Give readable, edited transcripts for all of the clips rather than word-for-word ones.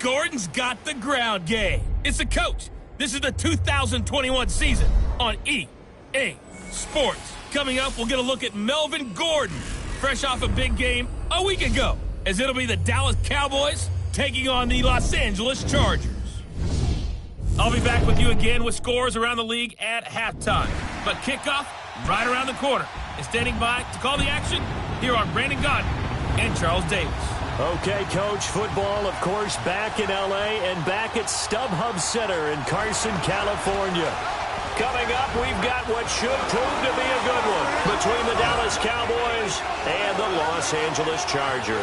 Gordon's got the ground game. It's the coach. This is the 2021 season on EA Sports. Coming up, we'll get a look at Melvin Gordon, fresh off a big game a week ago, as it'll be the Dallas Cowboys taking on the Los Angeles Chargers. I'll be back with you again with scores around the league at halftime. But kickoff right around the corner. And standing by to call the action, here are Brandon Gaudin and Charles Davis. Okay, Coach, football, of course, back in L.A. and back at StubHub Center in Carson, California. Coming up, we've got what should prove to be a good one between the Dallas Cowboys and the Los Angeles Chargers.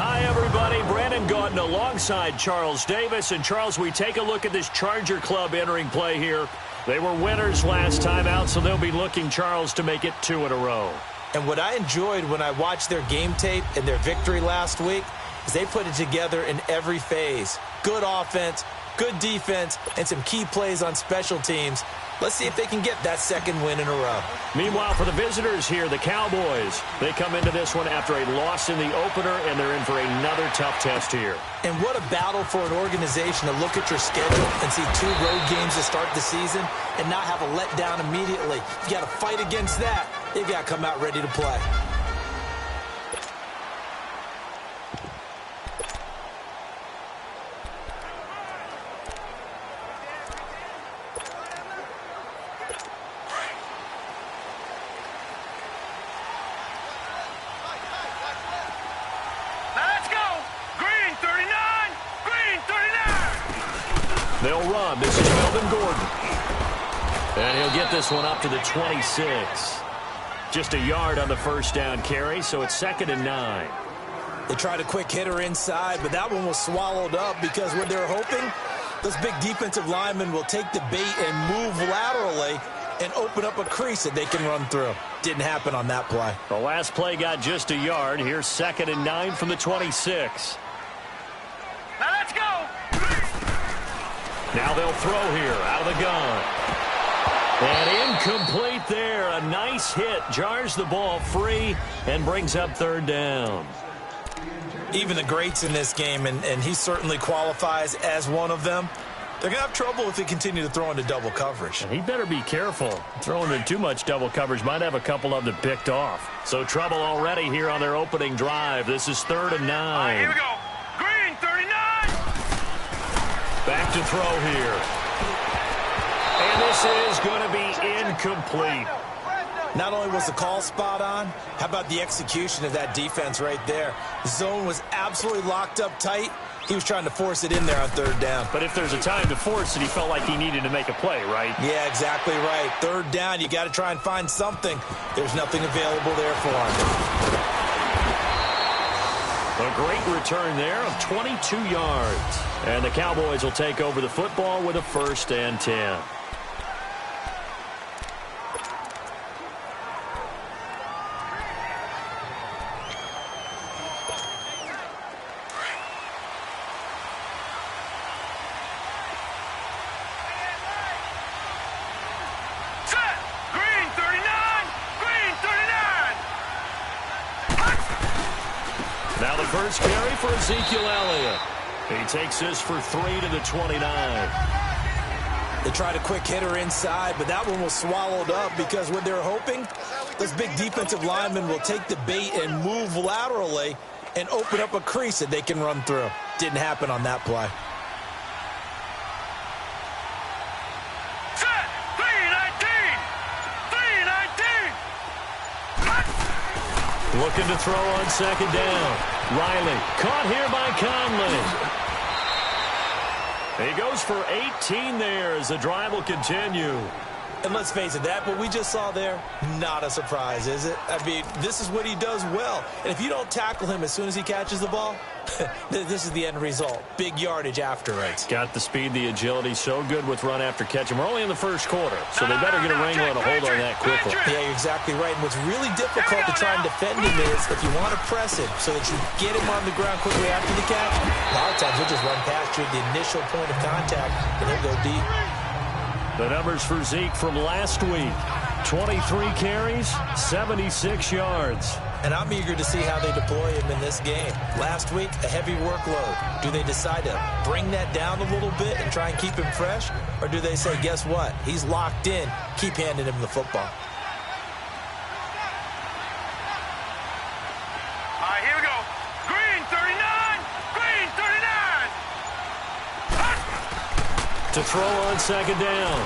Hi, everybody. Brandon Gaudin alongside Charles Davis. And, Charles, we take a look at this Charger club entering play here. They were winners last time out, so they'll be looking, Charles, to make it 2 in a row. And what I enjoyed when I watched their game tape and their victory last week is they put it together in every phase. Good offense, good defense, and some key plays on special teams. Let's see if they can get that second win in a row. Meanwhile, for the visitors here, the Cowboys, they come into this one after a loss in the opener, and they're in for another tough test here. And what a battle for an organization to look at your schedule and see 2 road games to start the season and not have a letdown immediately. You got to fight against that. They've got to come out ready to play. They'll run. This is Melvin Gordon. And he'll get this one up to the 26. Just a yard on the first down carry, so it's 2nd and 9. They tried a quick hitter inside, but that one was swallowed up because what they're hoping, those big defensive linemen will take the bait and move laterally and open up a crease that they can run through. Didn't happen on that play. The last play got just a yard. Here's 2nd and 9 from the 26. Now let's go! Now they'll throw here out of the gun. And incomplete there. A nice hit. Jars the ball free and brings up 3rd down. Even the greats in this game, and he certainly qualifies as one of them, they're going to have trouble if they continue to throw into double coverage. And he better be careful. Throwing into too much double coverage might have a couple of them picked off. So trouble already here on their opening drive. This is 3rd and 9. Here we go. Green, 39! Back to throw here. And this is going to be incomplete. Not only was the call spot on, how about the execution of that defense right there? The zone was absolutely locked up tight. He was trying to force it in there on 3rd down. But if there's a time to force it, he felt like he needed to make a play, right? Yeah, exactly right. 3rd down, you got to try and find something. There's nothing available there for him. A great return there of 22 yards. And the Cowboys will take over the football with a 1st and 10. Now the first carry for Ezekiel Elliott. He takes this for 3 to the 29. They tried a quick hitter inside, but that one was swallowed up because what they're hoping, those big defensive linemen will take the bait and move laterally and open up a crease that they can run through. Didn't happen on that play. Looking to throw on 2nd down. Riley caught here by Conley. He goes for 18 there as the drive will continue. And let's face it, that what we just saw there, not a surprise, is it? I mean, this is what he does well. And if you don't tackle him as soon as he catches the ball, this is the end result. Big yardage after it. Got the speed, the agility, so good with run after catch. And we're only in the first quarter, so they better get a wrangle and a hold on that quickly. Yeah, you're exactly right. And what's really difficult to try and defend him is if you want to press it so that you get him on the ground quickly after the catch, a lot of times he'll just run past you at the initial point of contact, and he'll go deep. The numbers for Zeke from last week. 23 carries, 76 yards. And I'm eager to see how they deploy him in this game. Last week, a heavy workload. Do they decide to bring that down a little bit and try and keep him fresh? Or do they say, guess what? He's locked in. Keep handing him the football. All right, here we go. Green, 39. Green, 39. To throw on second down.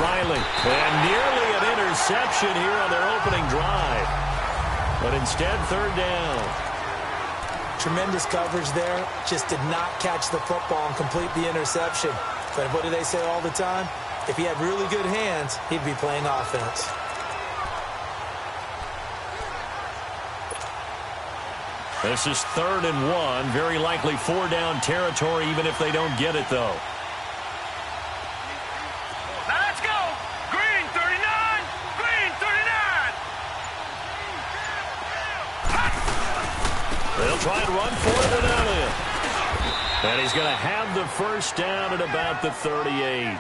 Riley. And nearly an interception here on their opening drive. But instead, third down. Tremendous coverage there. Just did not catch the football and complete the interception. But what do they say all the time? If he had really good hands, he'd be playing offense. This is 3rd and 1. Very likely 4-down territory, even if they don't get it, though. Now let's go. Green, 39. Green, 39. They'll try and run for it with Elliott. And he's going to have the first down at about the 38.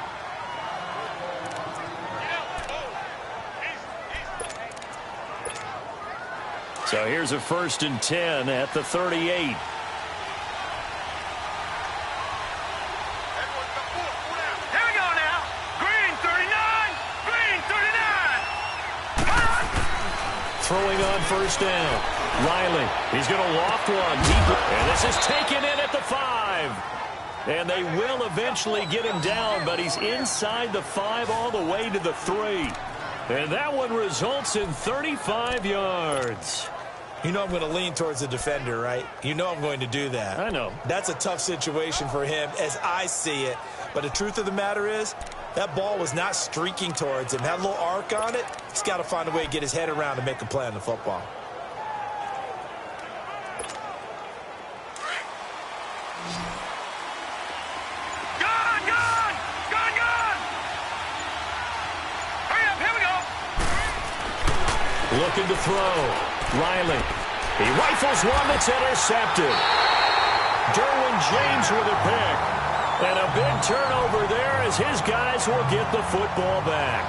So here's a 1st and 10 at the 38. Here we go now. Green, 39. Green, 39. Throwing on first down. Riley, he's going to loft one deep. And this is taken in at the 5. And they will eventually get him down, but he's inside the 5 all the way to the 3. And that one results in 35 yards. You know I'm going to lean towards the defender, right? You know I'm going to do that. I know. That's a tough situation for him as I see it. But the truth of the matter is, that ball was not streaking towards him. Had a little arc on it. He's got to find a way to get his head around and make a play on the football. Gone, gone. Gone, gone. Hurry up, here we go. Looking to throw. Riley. He rifles one that's intercepted. Derwin James with a pick. And a big turnover there as his guys will get the football back.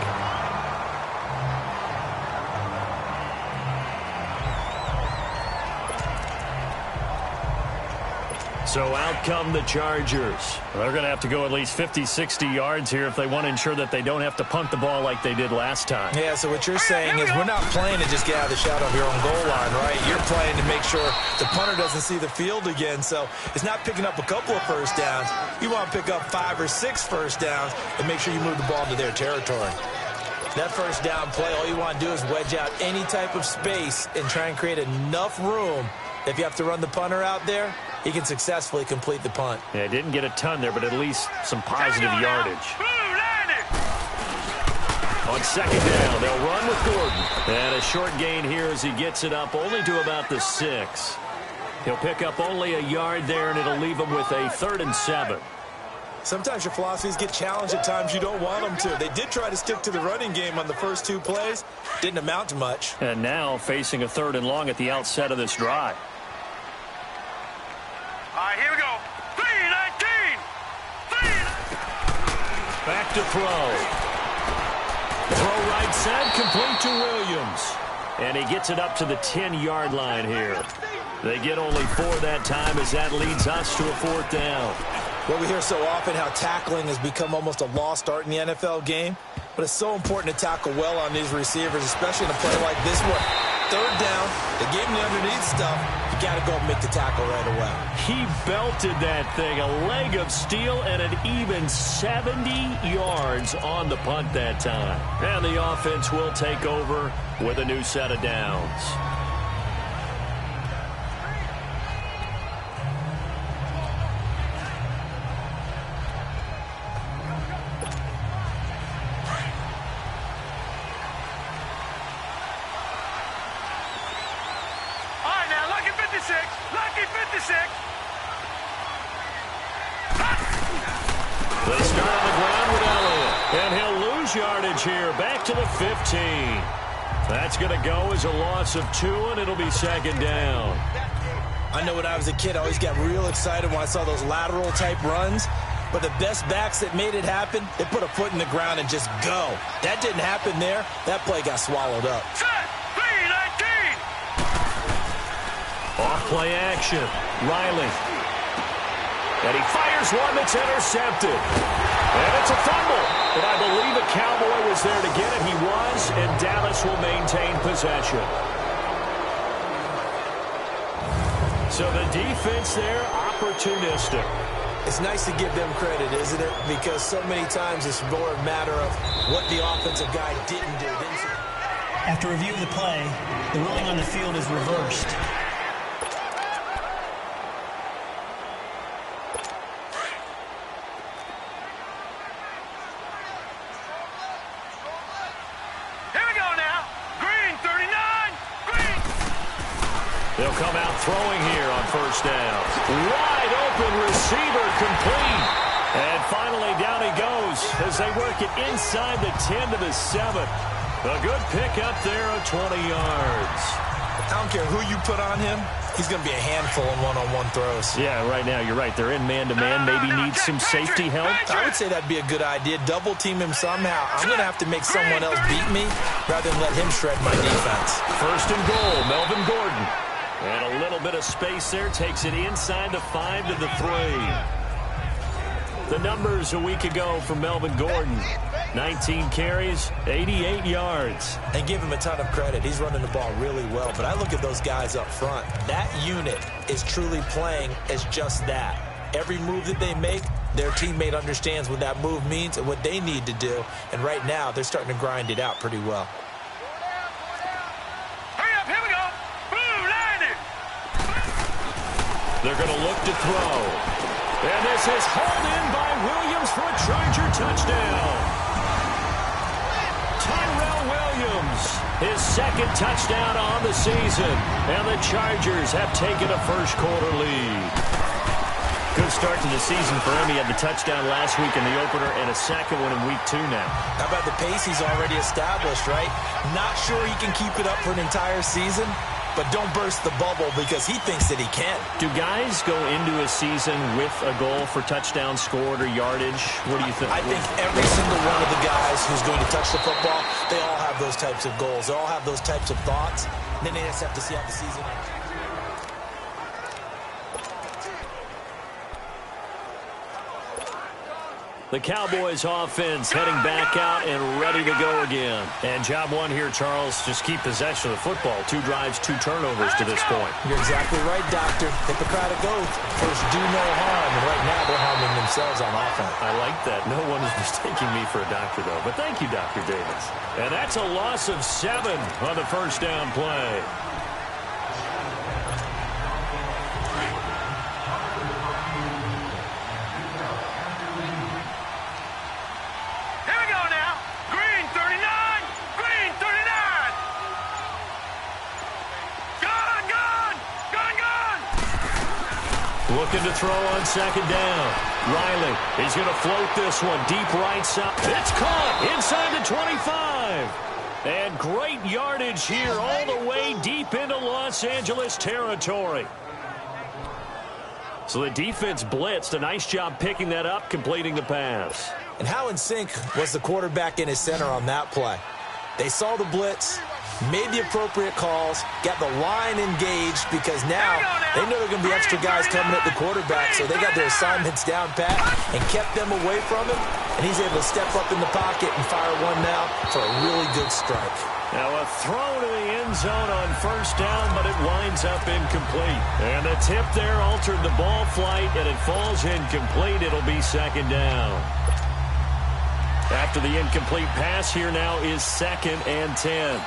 So out come the Chargers. They're going to have to go at least 50, 60 yards here if they want to ensure that they don't have to punt the ball like they did last time. Yeah, so what you're saying is we're not playing to just get out of the shadow of your own goal line, right? You're playing to make sure the punter doesn't see the field again. So it's not picking up a couple of first downs. You want to pick up 5 or 6 first downs and make sure you move the ball into their territory. That first down play, all you want to do is wedge out any type of space and try and create enough room. If you have to run the punter out there, he can successfully complete the punt. Yeah, didn't get a ton there, but at least some positive yardage. On second down, they'll run with Gordon. And a short gain here as he gets it up only to about the 6. He'll pick up only a yard there, and it'll leave him with a 3rd and 7. Sometimes your philosophies get challenged at times you don't want them to. They did try to stick to the running game on the first 2 plays. Didn't amount to much. And now facing a 3rd and long at the outset of this drive. All right, here we go. 3-19. Back to throw. Throw right side, complete to Williams. And he gets it up to the 10-yard line here. They get only 4 that time as that leads us to a 4th down. Well, we hear so often how tackling has become almost a lost art in the NFL game. But it's so important to tackle well on these receivers, especially in a play like this one. 3rd down, they gave him the underneath stuff. You got to go and make the tackle right away. He belted that thing, a leg of steel, and an even 70 yards on the punt that time. And the offense will take over with a new set of downs. Lucky 56. They start on the ground with Elliott. And he'll lose yardage here. Back to the 15. That's going to go as a loss of 2, and it'll be 2nd down. I know when I was a kid, I always got real excited when I saw those lateral type runs. But the best backs that made it happen, they put a foot in the ground and just go. That didn't happen there. That play got swallowed up. Set. 3-19. Off play action. Riley. And he fires one that's intercepted. And it's a fumble. But I believe a Cowboy was there to get it. He was, and Dallas will maintain possession. So the defense there, opportunistic. It's nice to give them credit, isn't it? Because so many times it's more a matter of what the offensive guy didn't do. After review of the play, the ruling on the field is reversed. Here we go now. Green 39. Green. They'll come out throwing here on first down. Wide open receiver complete. And finally down he goes as they work it inside the 10 to the 7. A good pick up there of 20 yards. I don't care who you put on him. He's going to be a handful in one-on-one throws. Yeah, right now you're right. They're in man-to-man. Maybe need some safety help. I would say that'd be a good idea. Double team him somehow. I'm going to have to make someone else beat me rather than let him shred my defense. First and goal, Melvin Gordon. And a little bit of space there. Takes it inside the 5 to the 3. The numbers a week ago for Melvin Gordon. 19 carries, 88 yards. And give him a ton of credit. He's running the ball really well. But I look at those guys up front. That unit is truly playing as just that. Every move that they make, their teammate understands what that move means and what they need to do. And right now, they're starting to grind it out pretty well. Hurry up. Here we go. Boom. Landed. They're going to look to throw. And this is hauled in by Williams for a Charger touchdown. Tyrell Williams, his second touchdown on the season. And the Chargers have taken a first-quarter lead. Good start to the season for him. He had the touchdown last week in the opener and a second one in week 2 now. How about the pace he's already established, right? Not sure he can keep it up for an entire season, but don't burst the bubble because he thinks that he can. Do guys go into a season with a goal for touchdown scored or yardage? What do you think? I think every single one of the guys who's going to touch the football, they all have those types of goals. They all have those types of thoughts. And then they just have to see how the season ends. The Cowboys offense heading back out and ready to go again. And job one here, Charles, just keep possession of the football. 2 drives, 2 turnovers to this point. You're exactly right, Doctor. Hippocratic oath. First, do no harm. And right now, they're harming themselves on offense. I like that. No one is mistaking me for a doctor, though. But thank you, Dr. Davis. And that's a loss of 7 on the first down play. Looking to throw on second down. Riley, he's going to float this one deep right side. It's caught inside the 25. And great yardage here all the way deep into Los Angeles territory. So the defense blitzed. A nice job picking that up, completing the pass. And how in sync was the quarterback in his center on that play? They saw the blitz, made the appropriate calls, got the line engaged because now they know there are going to be extra guys coming at the quarterback, so they got their assignments down pat and kept them away from him, and he's able to step up in the pocket and fire one now for a really good strike. Now a throw to the end zone on first down, but it winds up incomplete. And the tip there altered the ball flight, and it falls incomplete. It'll be second down. After the incomplete pass, here now is 2nd and 10.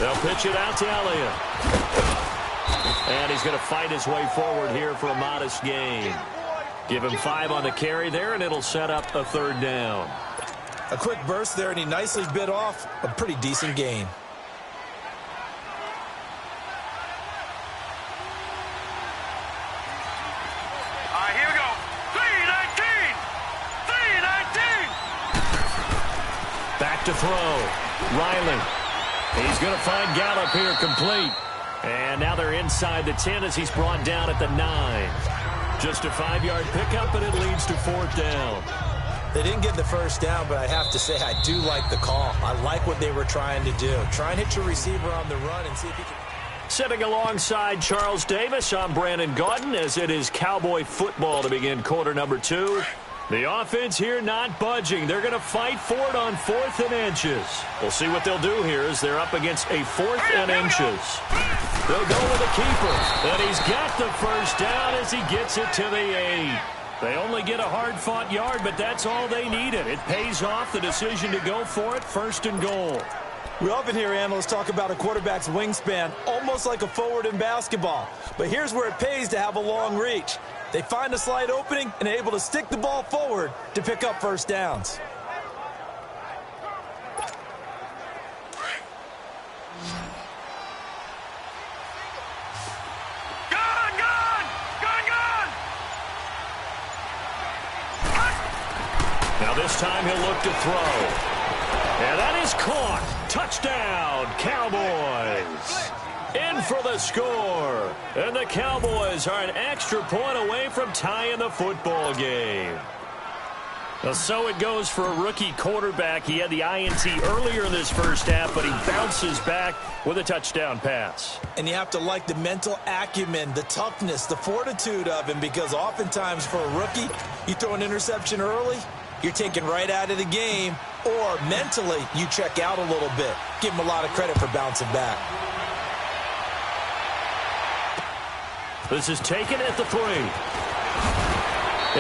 They'll pitch it out to Elliott. And he's going to fight his way forward here for a modest gain. Give him 5 on the carry there, and it'll set up a 3rd down. A quick burst there, and he nicely bit off a pretty decent gain. Here we go. 3-19. 3-19. Back to to throw. Riley. He's going to find Gallup here complete. And now they're inside the 10 as he's brought down at the 9. Just a 5-yard pickup, and it leads to 4th down. They didn't get the first down, but I have to say I do like the call. I like what they were trying to do. Try and hit your receiver on the run and see if he can... Sitting alongside Charles Davis, I'm Brandon Gaudin as it is Cowboy football to begin quarter number 2. The offense here not budging. They're going to fight for it on 4th and inches. We'll see what they'll do here as they're up against a 4th and inches. They'll go with a keeper. And he's got the first down as he gets it to the 8. They only get a hard-fought yard, but that's all they needed. It pays off the decision to go for it, 1st and goal. We often hear analysts talk about a quarterback's wingspan, almost like a forward in basketball. But here's where it pays to have a long reach. They find a slight opening and are able to stick the ball forward to pick up first downs. Now this time he'll look to throw. And that is caught. Touchdown, Cowboys. In for the score. And the Cowboys are an extra point away from tying the football game. Well, so it goes for a rookie quarterback. He had the INT earlier in this first half, but he bounces back with a touchdown pass. And you have to like the mental acumen, the toughness, the fortitude of him, because oftentimes for a rookie, you throw an interception early, you're taken right out of the game, or mentally you check out a little bit. Give him a lot of credit for bouncing back. This is taken at the 3.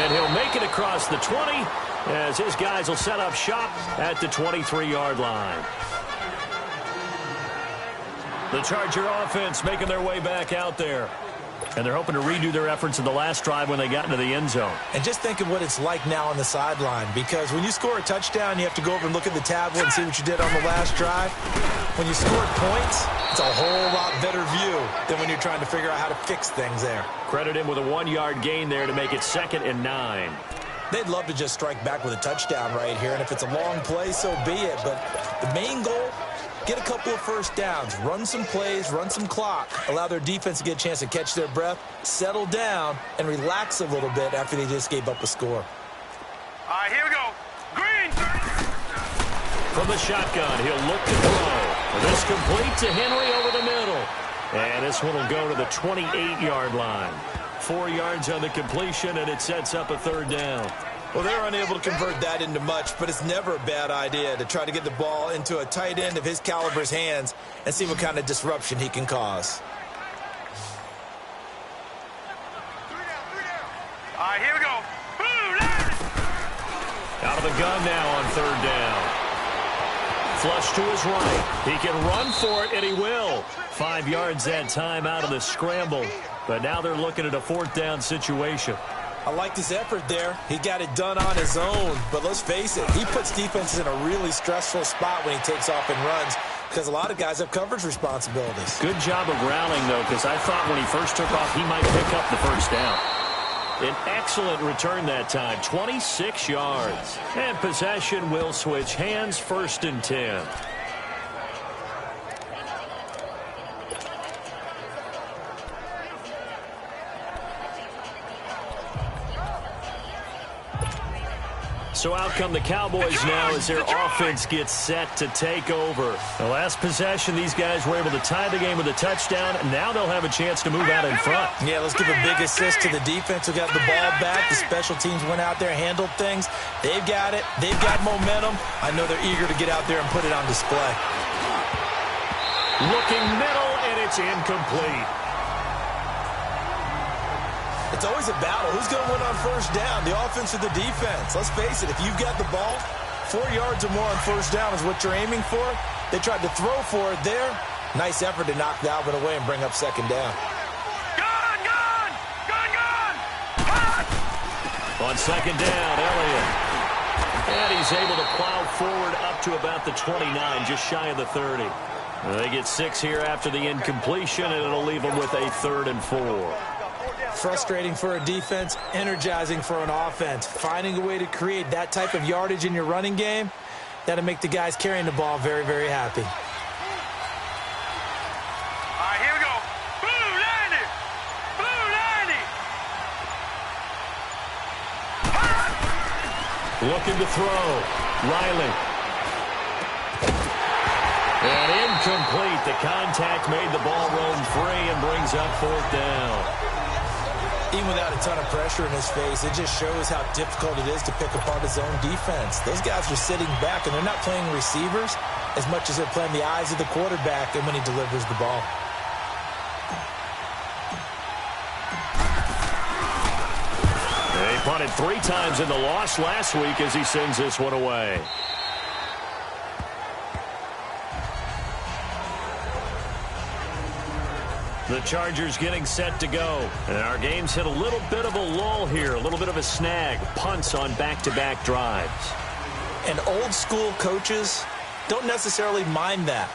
And he'll make it across the 20 as his guys will set up shop at the 23-yard line. The Charger offense making their way back out there. And they're hoping to redo their efforts in the last drive when they got into the end zone. And just think of what it's like now on the sideline, because when you score a touchdown, you have to go over and look at the tablet and see what you did on the last drive. When you scored points, it's a whole lot better view than when you're trying to figure out how to fix things there. Credit him with a 1-yard gain there to make it 2nd and 9. They'd love to just strike back with a touchdown right here, and if it's a long play, so be it. But the main goal, get a couple of first downs, run some plays, run some clock, allow their defense to get a chance to catch their breath, settle down, and relax a little bit after they just gave up a score. All right, here we go. Green. From the shotgun, he'll look to throw. This complete to Henry over the middle. And this one will go to the 28-yard line. 4 yards on the completion, and it sets up a 3rd down. Well, they're unable to convert that into much, but it's never a bad idea to try to get the ball into a tight end of his caliber's hands and see what kind of disruption he can cause. All right, here we go. Out of the gun now on 3rd down. Flush to his right. He can run for it, and he will. 5 yards that time out of the scramble. But now they're looking at a 4th down situation. I liked his effort there. He got it done on his own. But let's face it, he puts defenses in a really stressful spot when he takes off and runs, because a lot of guys have coverage responsibilities. Good job of rallying, though, because I thought when he first took off, he might pick up the first down. An excellent return that time, 26 yards. And possession will switch hands, 1st and 10. So out come the Cowboys now as their offense gets set to take over. The last possession, these guys were able to tie the game with a touchdown, and now they'll have a chance to move out in front. Yeah, let's give a big assist to the defense who got the ball back. The special teams went out there, handled things. They've got it. They've got momentum. I know they're eager to get out there and put it on display. Looking middle, and it's incomplete. It's always a battle. Who's going to win on first down, the offense or the defense? Let's face it, if you've got the ball, 4 yards or more on first down is what you're aiming for. They tried to throw for it there. Nice effort to knock that one away and bring up 2nd down. Gun! On 2nd down, Elliott. And he's able to plow forward up to about the 29, just shy of the 30. They get 6 here after the incompletion, and it'll leave them with a 3rd and 4. Frustrating for a defense, energizing for an offense. Finding a way to create that type of yardage in your running game, That'll make the guys carrying the ball very, very happy. All right, here we go. Blue 90. Blue 90. Looking to throw. Riley. And incomplete. The contact made the ball roam free and brings up 4th down. Even without a ton of pressure in his face, it just shows how difficult it is to pick apart his own defense. Those guys are sitting back, and they're not playing receivers as much as they're playing the eyes of the quarterback and when he delivers the ball. He punted 3 times in the loss last week as he sends this one away. The Chargers getting set to go. And our game's hit a little bit of a lull here, a little bit of a snag. Punts on back-to-back drives. And old-school coaches don't necessarily mind that.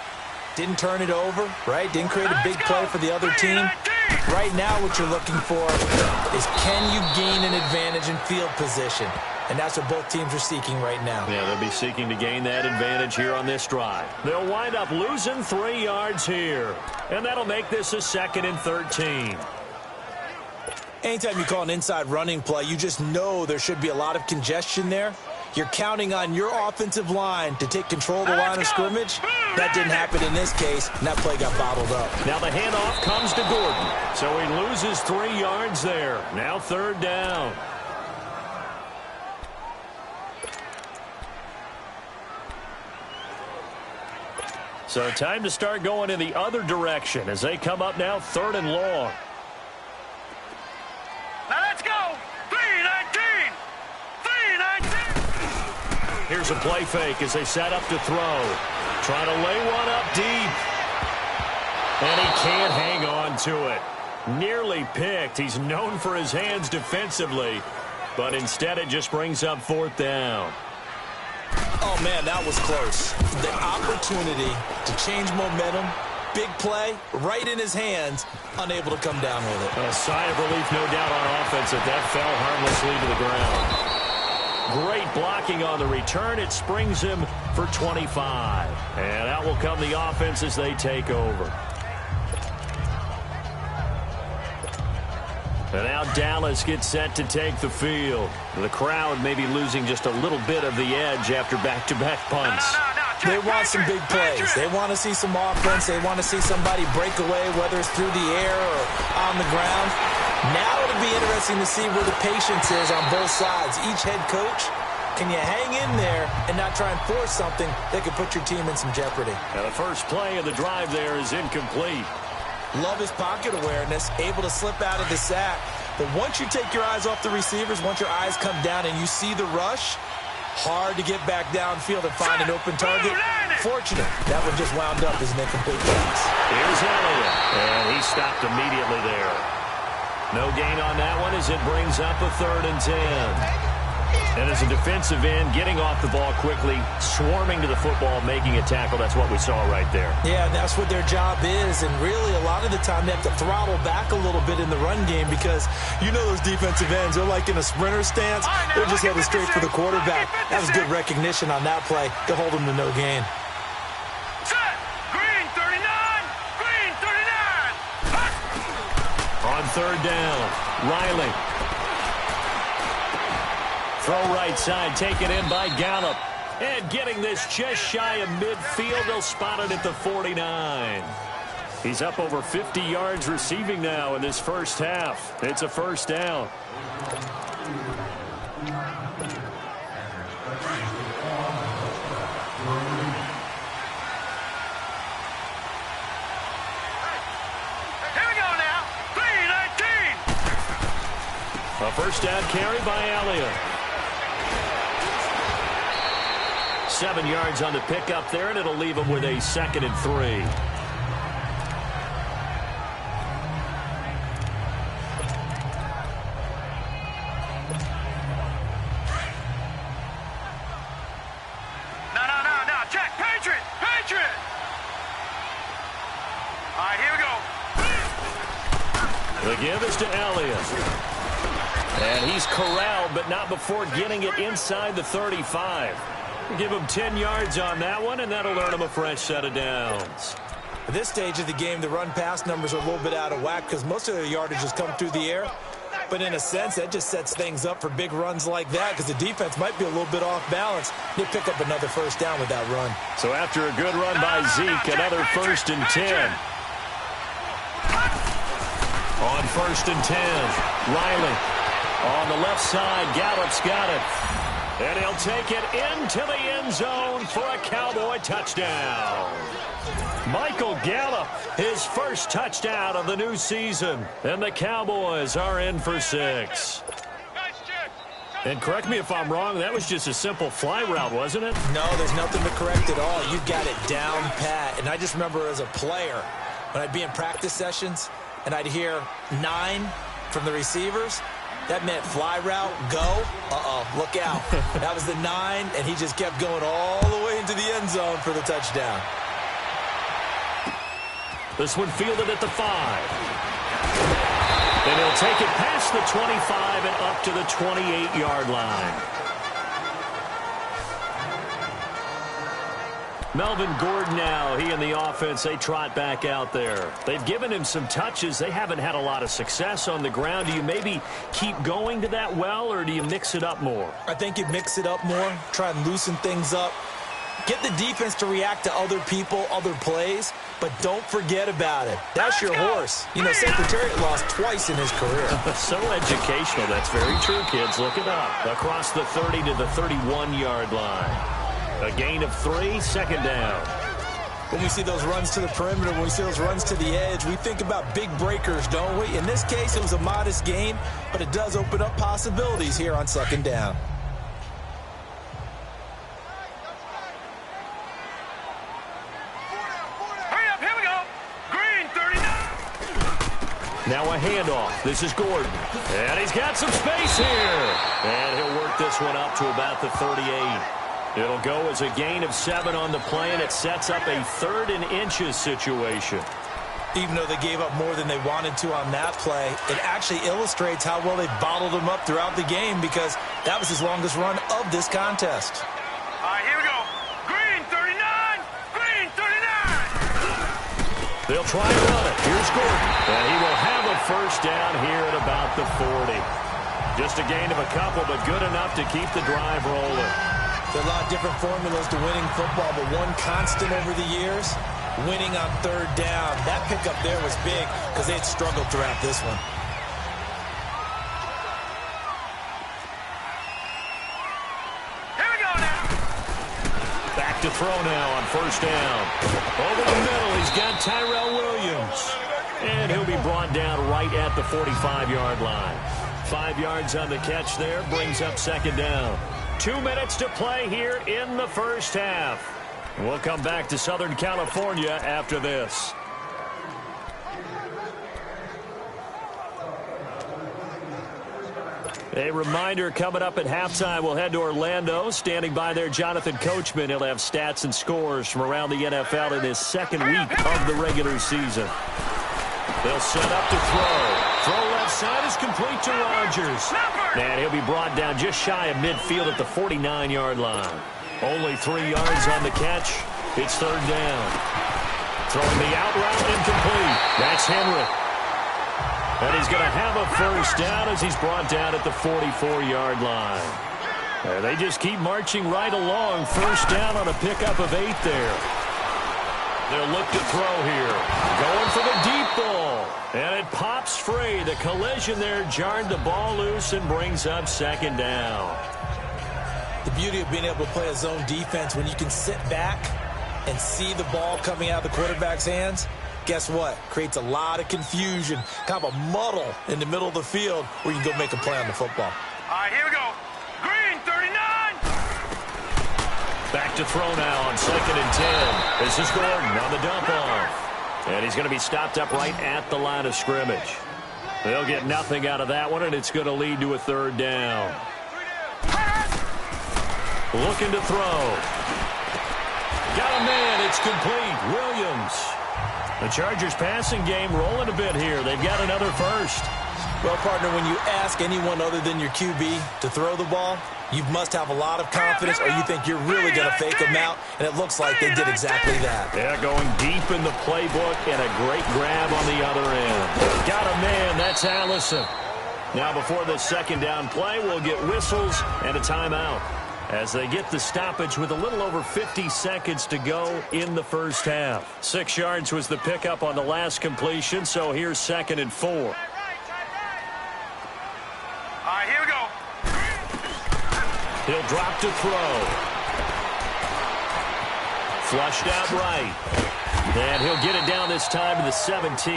Didn't turn it over, right? Didn't create a big play for the other team. Right now what you're looking for is, can you gain an advantage in field position? And that's what both teams are seeking right now. Yeah, they'll be seeking to gain that advantage here on this drive. They'll wind up losing 3 yards here. And that'll make this a 2nd and 13. Anytime you call an inside running play, you just know there should be a lot of congestion there. You're counting on your offensive line to take control of the line of scrimmage. That didn't happen in this case, and that play got bottled up. Now the handoff comes to Gordon. So he loses 3 yards there. Now 3rd down. So time to start going in the other direction as they come up now 3rd and long. Now let's go. 3-19. 3-19. Here's a play fake as they set up to throw. Trying to lay one up deep. And he can't hang on to it. Nearly picked. He's known for his hands defensively. But instead it just brings up 4th down. Oh, man, that was close. The opportunity to change momentum, big play, right in his hands, unable to come down with it. A sigh of relief, no doubt, on offense that fell harmlessly to the ground. Great blocking on the return. It springs him for 25. And out will come the offense as they take over. And now Dallas gets set to take the field. The crowd may be losing just a little bit of the edge after back-to-back punts. They want some big plays. They want to see some offense. They want to see somebody break away, whether it's through the air or on the ground. Now it'll be interesting to see where the patience is on both sides. Each head coach, can you hang in there and not try and force something that could put your team in some jeopardy? Now the first play of the drive there is incomplete. Love his pocket awareness, able to slip out of the sack. But once you take your eyes off the receivers, once your eyes come down and you see the rush, hard to get back downfield and find an open target. Fortunate, that one just wound up as an incomplete pass. Here's Elliott, and he stopped immediately there. No gain on that one as it brings up a 3rd and 10. And as a defensive end, getting off the ball quickly, swarming to the football, making a tackle, that's what we saw right there. Yeah, that's what their job is, and really a lot of the time they have to throttle back a little bit in the run game because you know those defensive ends, they're like in a sprinter stance, they're just headed straight for the quarterback. That was good recognition on that play to hold them to no gain. Set. Green 39. Green 39. On 3rd down, Riley. Throw right side, taken in by Gallup. And getting this just shy of midfield, they'll spot it at the 49. He's up over 50 yards receiving now in this first half. It's a 1st down. Here we go now. 3-19. A 1st down carry by Elliott. 7 yards on the pickup there, and it'll leave him with a 2nd and 3. No. Check. Patriot. Patriot. All right, here we go. The give is to Elliott. And he's corralled, but not before getting it inside the 35. Give him 10 yards on that one, and that'll earn him a fresh set of downs. At this stage of the game, the run-pass numbers are a little bit out of whack because most of their yardage has come through the air. But in a sense, that just sets things up for big runs like that because the defense might be a little bit off balance. They pick up another first down with that run. So after a good run by Zeke, another 1st and 10. On 1st and 10, Riley on the left side. Gallup's got it. And he'll take it into the end zone for a Cowboy touchdown. Michael Gallup, his first touchdown of the new season. And the Cowboys are in for 6. And correct me if I'm wrong, that was just a simple fly route, wasn't it? No, there's nothing to correct at all. You got it down pat. And I just remember as a player, when I'd be in practice sessions, and I'd hear 9 from the receivers, that meant fly route, go, look out. That was the 9, and he just kept going all the way into the end zone for the touchdown. This one fielded at the 5. And he'll take it past the 25 and up to the 28-yard line. Melvin Gordon now, he and the offense, they trot back out there. They've given him some touches. They haven't had a lot of success on the ground. Do you maybe keep going to that well, or do you mix it up more? I think you mix it up more, try and loosen things up. Get the defense to react to other people, other plays, but don't forget about it. That's your horse. You know, Secretariat lost twice in his career. So educational. That's very true, kids. Look it up. Across the 30 to the 31-yard line. A gain of 3, 2nd down. When we see those runs to the perimeter, when we see those runs to the edge, we think about big breakers, don't we? In this case, it was a modest gain, but it does open up possibilities here on 2nd down. Hurry up, here we go. Green, 39. Now a handoff. This is Gordon. And he's got some space here. And he'll work this one up to about the 38. It'll go as a gain of 7 on the play, and it sets up a 3rd and inches situation. Even though they gave up more than they wanted to on that play, it actually illustrates how well they bottled him up throughout the game because that was his longest run of this contest. All right, here we go. Green, 39. Green, 39. They'll try to run it. Here's Gordon. And he will have a first down here at about the 40. Just a gain of a couple, but good enough to keep the drive rolling. There are a lot of different formulas to winning football, but one constant over the years, winning on 3rd down. That pickup there was big because they had struggled throughout this one. Here we go now. Back to throw now on 1st down. Over the middle, he's got Tyrell Williams. And he'll be brought down right at the 45-yard line. 5 yards on the catch there, brings up 2nd down. 2 minutes to play here in the first half. We'll come back to Southern California after this. A reminder, coming up at halftime, we'll head to Orlando. Standing by there, Jonathan Coachman. He'll have stats and scores from around the NFL in his 2nd week of the regular season. They'll set up to throw. Throw left side is complete to Rodgers. And he'll be brought down just shy of midfield at the 49-yard line. Only 3 yards on the catch. It's 3rd down. Throwing the out route incomplete. That's Henry. And he's going to have a first down as he's brought down at the 44-yard line. And they just keep marching right along. First down on a pickup of 8 there. They'll look to throw here. Going for the deep ball. And it pops free. The collision there jarred the ball loose and brings up 2nd down. The beauty of being able to play a zone defense when you can sit back and see the ball coming out of the quarterback's hands, guess what? Creates a lot of confusion, kind of a muddle in the middle of the field where you can go make a play on the football. All right, here we go. Green, 39. Back to throw now on 2nd and 10. This is Gordon on the dump off. And he's going to be stopped up right at the line of scrimmage. They'll get nothing out of that one, and it's going to lead to a 3rd down. Looking to throw. Got a man. It's complete. Williams. The Chargers passing game rolling a bit here. They've got another first. Well, partner, when you ask anyone other than your QB to throw the ball, you must have a lot of confidence or you think you're really going to fake them out, and it looks like they did exactly that. Yeah, going deep in the playbook and a great grab on the other end. Got a man, that's Allison. Now before the second down play, we'll get whistles and a timeout as they get the stoppage with a little over 50 seconds to go in the first half. 6 yards was the pickup on the last completion, so here's 2nd and 4. All right, here we go. He'll drop to throw. Flushed out right. And he'll get it down this time to the 17.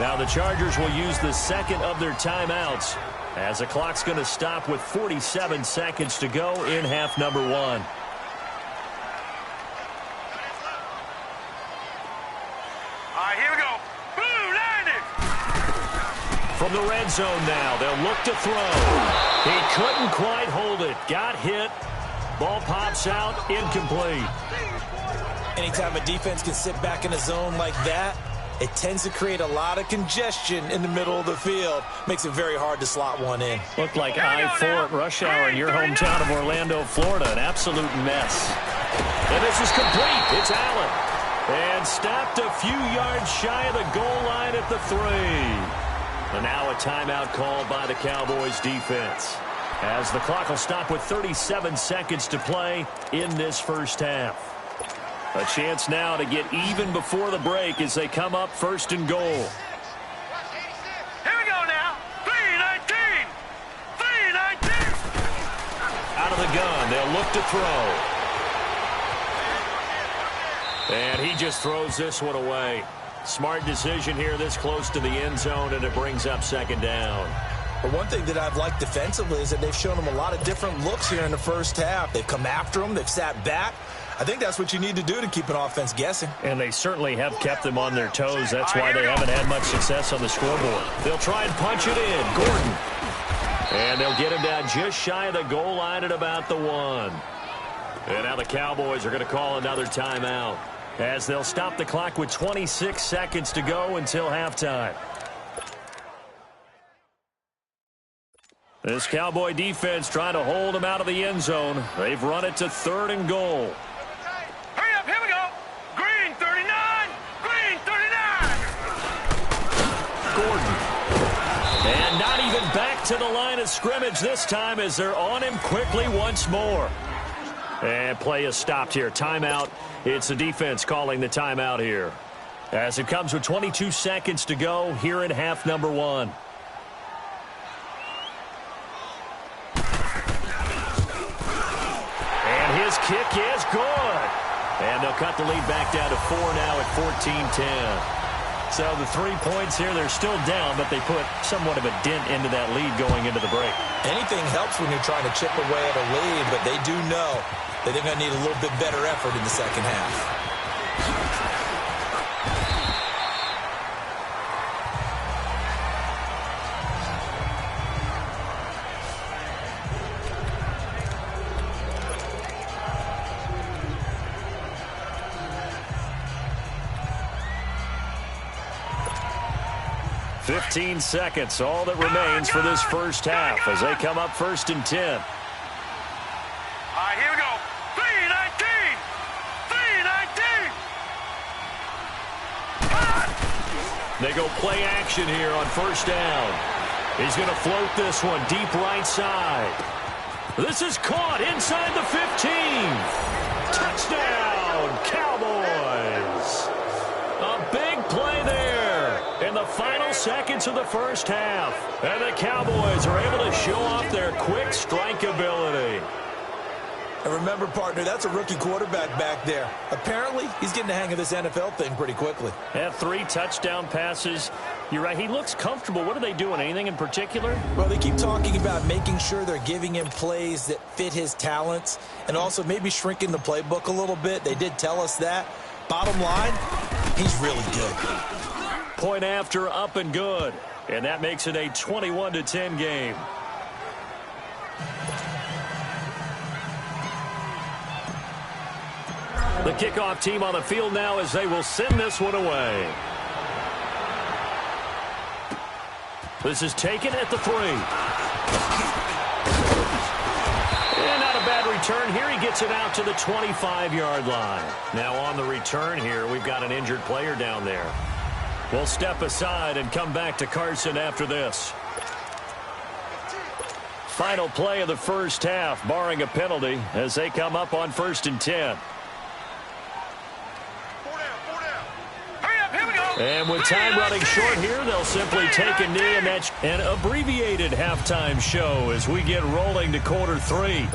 Now the Chargers will use the second of their timeouts as the clock's going to stop with 47 seconds to go in half number 1. All right, here we go. Boom, landed. From the red zone now, they'll look to throw. He couldn't quite hold it. Got hit. Ball pops out, incomplete. Anytime a defense can sit back in a zone like that, it tends to create a lot of congestion in the middle of the field. Makes it very hard to slot one in. Looked like I-4 at rush hour in your hometown of Orlando, Florida. An absolute mess. And this is complete. It's Allen. And stopped a few yards shy of the goal line at the 3. And now a timeout called by the Cowboys defense, as the clock will stop with 37 seconds to play in this first half. A chance now to get even before the break as they come up 1st and goal. Here we go now. 3-19. 3-19. Out of the gun, they'll look to throw. And he just throws this one away. Smart decision here this close to the end zone, and it brings up 2nd down. But one thing that I've liked defensively is that they've shown them a lot of different looks here in the first half. They've come after them. They've sat back. I think that's what you need to do to keep an offense guessing. And they certainly have kept them on their toes. That's why they haven't had much success on the scoreboard. They'll try and punch it in. Gordon. And they'll get him down just shy of the goal line at about the 1. And now the Cowboys are going to call another timeout, as they'll stop the clock with 26 seconds to go until halftime. This Cowboy defense trying to hold them out of the end zone. They've run it to 3rd and goal. Hurry up, here we go. Green 39. Green 39. Gordon. And not even back to the line of scrimmage this time, as they're on him quickly once more. And play is stopped here. Timeout. It's the defense calling the timeout here, as it comes with 22 seconds to go here in half number 1. And his kick is good. And they'll cut the lead back down to 4 now at 14-10. So the 3 points here, they're still down, but they put somewhat of a dent into that lead going into the break. Anything helps when you're trying to chip away at a lead, but they do know that they're going to need a little bit better effort in the second half. $15 seconds, all that remains for this first half as they come up 1st and 10. All right, here we go. 3-19. 3-19. They go play action here on 1st down. He's going to float this one deep right side. This is caught inside the 15. Touchdown, Cowboys. A big play there in the final seconds of the first half. And the Cowboys are able to show off their quick strike ability. And remember, partner, that's a rookie quarterback back there. Apparently, he's getting the hang of this NFL thing pretty quickly. Had 3 touchdown passes. You're right, he looks comfortable. What are they doing? Anything in particular? Well, they keep talking about making sure they're giving him plays that fit his talents and also maybe shrinking the playbook a little bit. They did tell us that. Bottom line, he's really good. Point after, up and good. And that makes it a 21-10 game. The kickoff team on the field now as they will send this one away. This is taken at the 3. And not a bad return here. He gets it out to the 25-yard line. Now on the return here, we've got an injured player down there. We'll step aside and come back to Carson after this. Final play of the first half, barring a penalty, as they come up on 1st and 10. And with time running short here, they'll simply take a knee, and that's an abbreviated halftime show as we get rolling to quarter 3.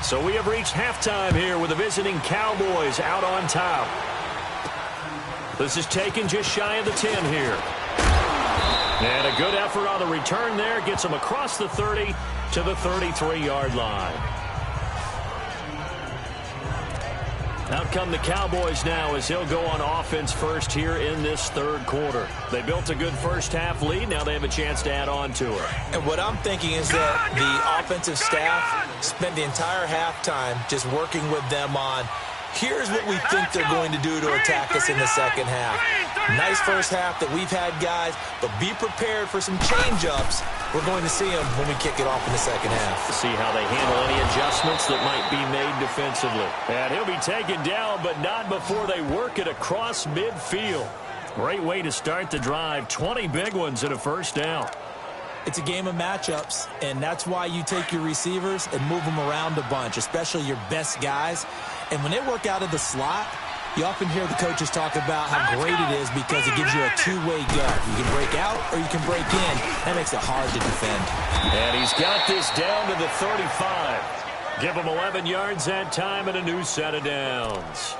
So we have reached halftime here with the visiting Cowboys out on top. This is taken just shy of the 10 here. And a good effort on the return there gets them across the 30 to the 33-yard line. Out come the Cowboys now as he'll go on offense first here in this third quarter. They built a good first half lead. Now they have a chance to add on to it. And what I'm thinking is that the offensive staff spent the entire halftime just working with them on, here's what we think they're going to do to attack us in the second half. Nice first half that we've had, guys, but be prepared for some change-ups. We're going to see them when we kick it off in the second half. See how they handle any adjustments that might be made defensively. And he'll be taken down, but not before they work it across midfield. Great way to start the drive. 20 big ones at a first down. It's a game of matchups, and that's why you take your receivers and move them around a bunch, especially your best guys. And when they work out of the slot, you often hear the coaches talk about how great it is because it gives you a two-way go. You can break out or you can break in. That makes it hard to defend. And he's got this down to the 35. Give him 11 yards that time and a new set of downs.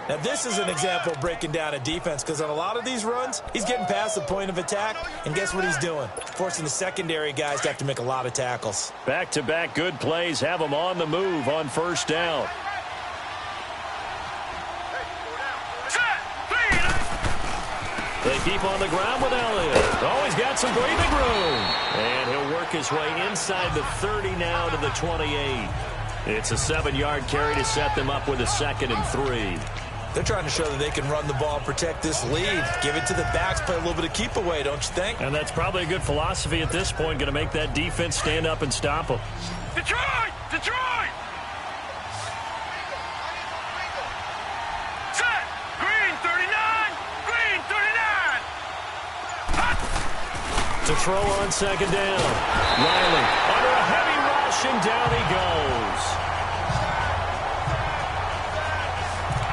Now, this is an example of breaking down a defense because on a lot of these runs, he's getting past the point of attack, and guess what he's doing? Forcing the secondary guys to have to make a lot of tackles. Back-to-back good plays have him on the move on first down. They keep on the ground with Elliott. Oh, he's got some breathing room. And he'll work his way inside the 30 now to the 28. It's a 7-yard carry to set them up with a 2nd and 3. They're trying to show that they can run the ball, protect this lead. Give it to the backs, play a little bit of keep away, don't you think? And that's probably a good philosophy at this point, going to make that defense stand up and stop them. Detroit! Detroit! Set! Green 39! Green 39! Hot! To throw on 2nd down. Riley under a heavy rush, and down he goes.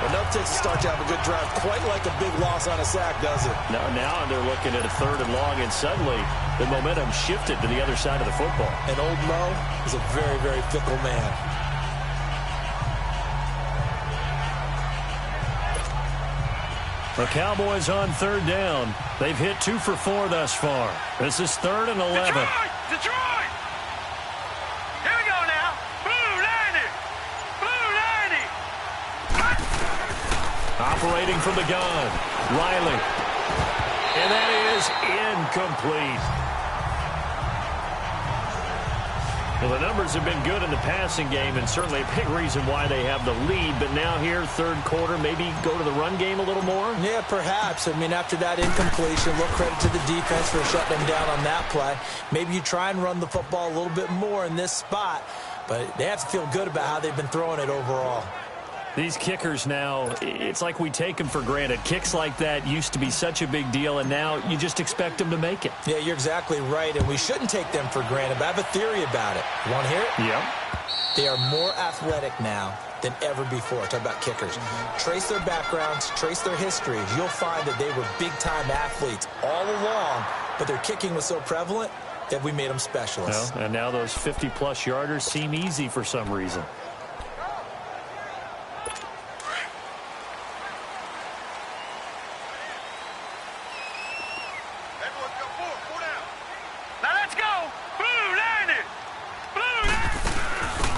Enough takes to start to have a good drive. Quite like a big loss on a sack, does it? Now they're looking at a 3rd and long, and suddenly the momentum shifted to the other side of the football. And old Mo is a very, very fickle man. The Cowboys on 3rd down. They've hit 2 for 4 thus far. This is 3rd and 11. Detroit! Detroit! Here we go now. Blue 90! Blue 90! Hot! Operating from the gun. Riley. And that is incomplete. Well, the numbers have been good in the passing game, and certainly a big reason why they have the lead. But now here, 3rd quarter, maybe go to the run game a little more? Yeah, perhaps. I mean, after that incompletion, a little credit to the defense for shutting them down on that play. Maybe you try and run the football a little bit more in this spot, but they have to feel good about how they've been throwing it overall. These kickers now, it's like we take them for granted. Kicks like that used to be such a big deal, and now you just expect them to make it. Yeah, you're exactly right, and we shouldn't take them for granted, but I have a theory about it. You want to hear it? Yeah. They are more athletic now than ever before. Talk about kickers. Trace their backgrounds, trace their histories. You'll find that they were big-time athletes all along, but their kicking was so prevalent that we made them specialists. Well, and now those 50-plus yarders seem easy for some reason.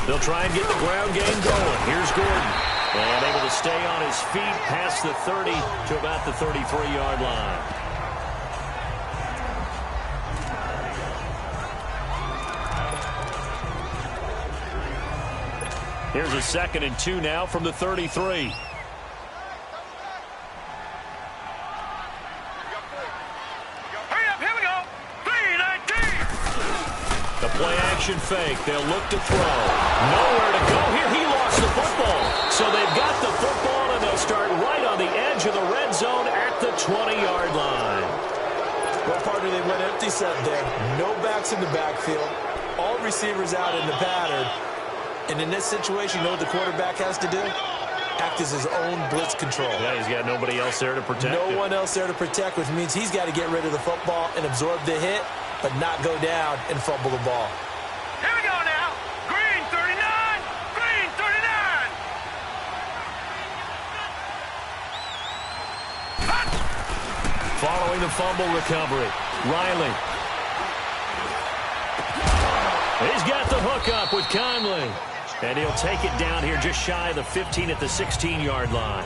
They'll try and get the ground game going. Here's Gordon. And able to stay on his feet past the 30 to about the 33-yard line. Here's a 2nd and 2 now from the 33. Motion fake. They'll look to throw. Nowhere to go here. He lost the football. So they've got the football, and they'll start right on the edge of the red zone at the 20-yard line. Well, partner, they went empty set there. No backs in the backfield. All receivers out in the pattern. And in this situation, you know what the quarterback has to do? Act as his own blitz control. Yeah, he's got nobody else there to protect him. No one else there to protect, which means he's got to get rid of the football and absorb the hit, but not go down and fumble the ball. Here we go now. Green 39. Green 39. Following the fumble recovery, Riley. He's got the hook up with Conley. And he'll take it down here just shy of the 15 at the 16-yard line.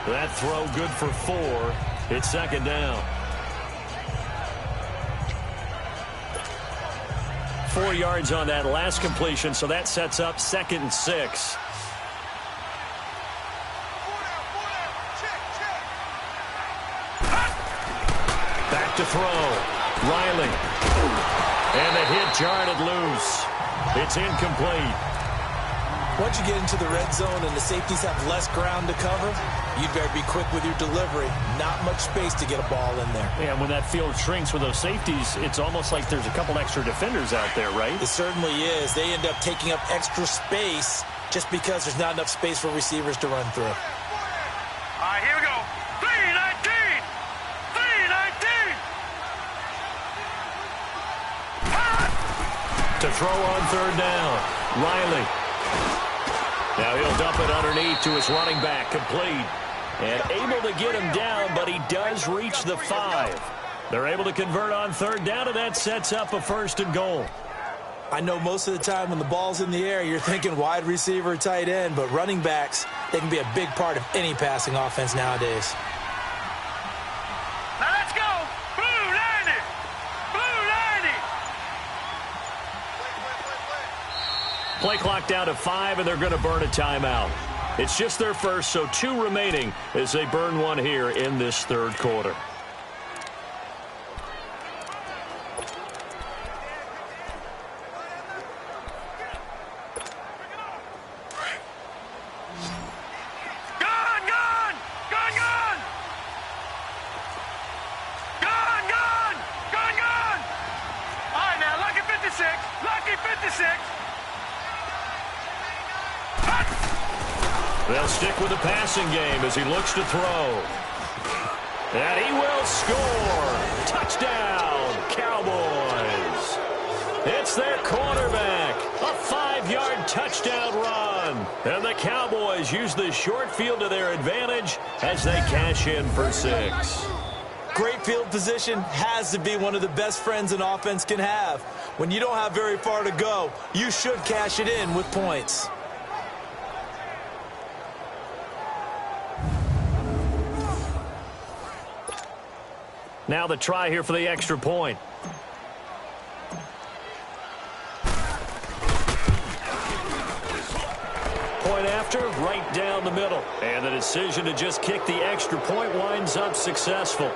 That throw good for 4. It's second down. 4 yards on that last completion, so that sets up 2nd and 6. Back to throw. Riley. And the hit jarred loose. It's incomplete. Once you get into the red zone and the safeties have less ground to cover, you better be quick with your delivery. Not much space to get a ball in there. Yeah, when that field shrinks with those safeties, it's almost like there's a couple extra defenders out there, right? It certainly is. They end up taking up extra space just because there's not enough space for receivers to run through. All right, here we go. 319. 319. To throw on third down, Riley. Now he'll dump it underneath to his running back, complete. And able to get him down, but he does reach the 5. They're able to convert on third down, and that sets up a 1st and goal. I know most of the time when the ball's in the air, you're thinking wide receiver, tight end, but running backs, they can be a big part of any passing offense nowadays. Now let's go. Blue 90. Blue 90. Play clock down to 5, and they're going to burn a timeout. It's just their first, so 2 remaining as they burn one here in this third quarter. They'll stick with the passing game as he looks to throw. And he will score. Touchdown, Cowboys. It's their quarterback. A 5-yard touchdown run. And the Cowboys use the short field to their advantage as they cash in for 6. Great field position has to be one of the best friends an offense can have. When you don't have very far to go, you should cash it in with points. Now the try here for the extra point. Point after, right down the middle. And the decision to just kick the extra point winds up successful.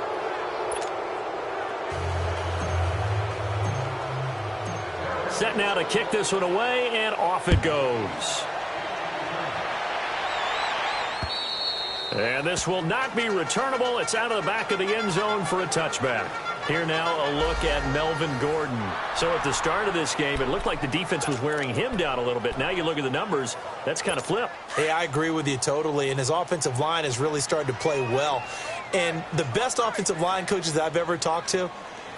Set now to kick this one away, and off it goes. And this will not be returnable. It's out of the back of the end zone for a touchback. Here now a look at Melvin Gordon. So at the start of this game, it looked like the defense was wearing him down a little bit. Now you look at the numbers, that's kind of flipped. Hey, I agree with you totally, and his offensive line has really started to play well. And the best offensive line coaches I've ever talked to,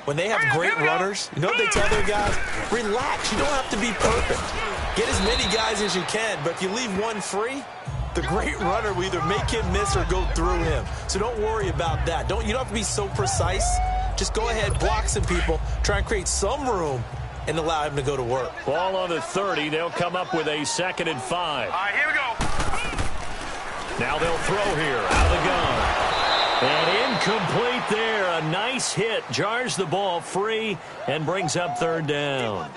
when they have great runners, you know what they tell their guys? Relax. You don't have to be perfect. Get as many guys as you can, but if you leave one free, the great runner will either make him miss or go through him. So don't worry about that. You don't have to be so precise. Just go ahead, block some people, try and create some room, and allow him to go to work. Ball on the 30. They'll come up with a 2nd and 5. All right, here we go. Now they'll throw here out of the gun. And incomplete there. A nice hit. Jars the ball free and brings up third down.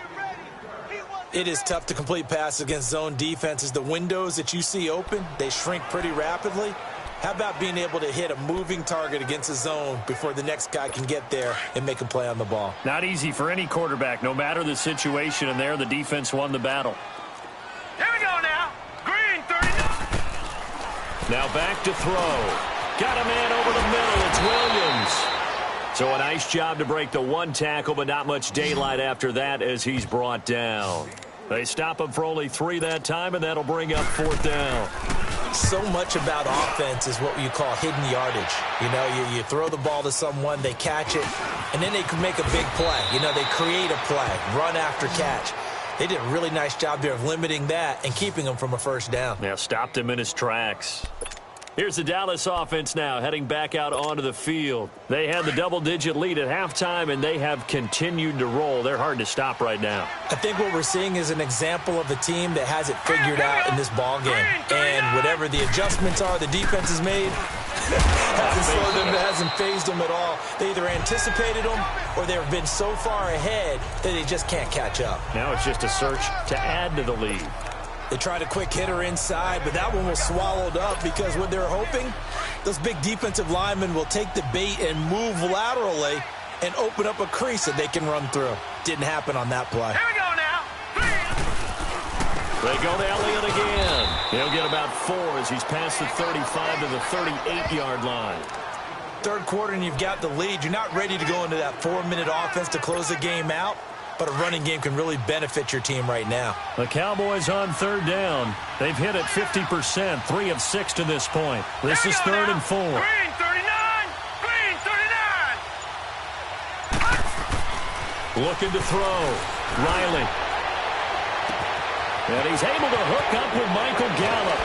It is tough to complete passes against zone defenses. The windows that you see open, they shrink pretty rapidly. How about being able to hit a moving target against the zone before the next guy can get there and make a play on the ball? Not easy for any quarterback, no matter the situation, and there the defense won the battle. Here we go now. Green 39. Now back to throw. Got a man over the middle. It's Williams. So a nice job to break the one tackle, but not much daylight after that as he's brought down. They stop him for only 3 that time, and that'll bring up 4th down. So much about offense is what you call hidden yardage. You know, you throw the ball to someone, they catch it, and then they can make a big play. You know, they create a play, run after catch. They did a really nice job there of limiting that and keeping him from a first down. Yeah, stopped him in his tracks. Here's the Dallas offense now heading back out onto the field. They had the double-digit lead at halftime, and they have continued to roll. They're hard to stop right now. I think what we're seeing is an example of a team that has it figured out in this ball game. And whatever the adjustments are the defense has made, hasn't phased them at all. They either anticipated them or they've been so far ahead that they just can't catch up. Now it's just a search to add to the lead. They tried a quick hitter inside, but that one was swallowed up because what they're hoping, those big defensive linemen will take the bait and move laterally and open up a crease that they can run through. Didn't happen on that play. Here we go now. They go to Elliott again. He'll get about 4 as he's past the 35 to the 38-yard line. Third quarter and you've got the lead. You're not ready to go into that 4-minute offense to close the game out. But a running game can really benefit your team right now. The Cowboys on 3rd down. They've hit it 50%, 3 of 6 to this point. This is 3rd and 4. Green 39. Green 39. Looking to throw. Riley. And he's able to hook up with Michael Gallup.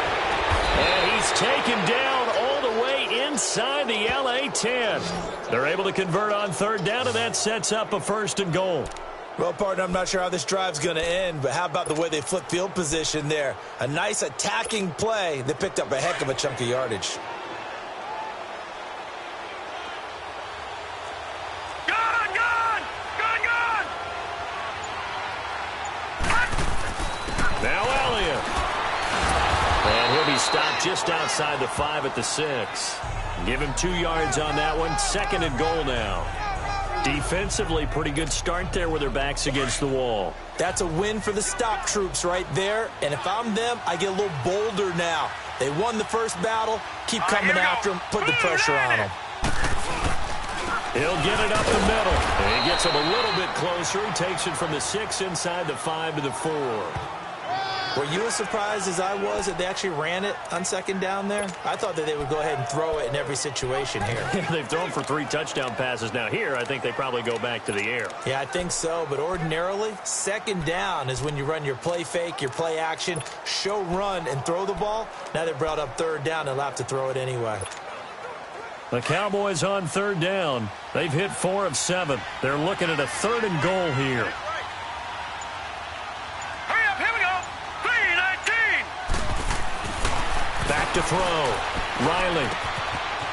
And he's taken down all the way inside the LA 10. They're able to convert on 3rd down, and that sets up a 1st and goal. Well, partner, I'm not sure how this drive's going to end, but how about the way they flip field position there? A nice attacking play that picked up a heck of a chunk of yardage. Gone. Now Elliott. And he'll be stopped just outside the 5 at the 6. Give him 2 yards on that one. 2nd and goal now. Defensively, pretty good start there with their backs against the wall. That's a win for the stop troops right there. And if I'm them, I get a little bolder now. They won the first battle. Keep coming after them. Put the pressure on them. He'll get it up the middle. And he gets him a little bit closer. He takes it from the 6 inside the 5 to the 4. Were you as surprised as I was that they actually ran it on 2nd down there? I thought that they would go ahead and throw it in every situation here. They've thrown for 3 touchdown passes. Now here, I think they probably go back to the air. Yeah, I think so. But ordinarily, 2nd down is when you run your play fake, your play action, show run, and throw the ball. Now they brought up 3rd down. They'll have to throw it anyway. The Cowboys on 3rd down. They've hit 4 of 7. They're looking at a 3rd and goal here. Back to throw. Riley.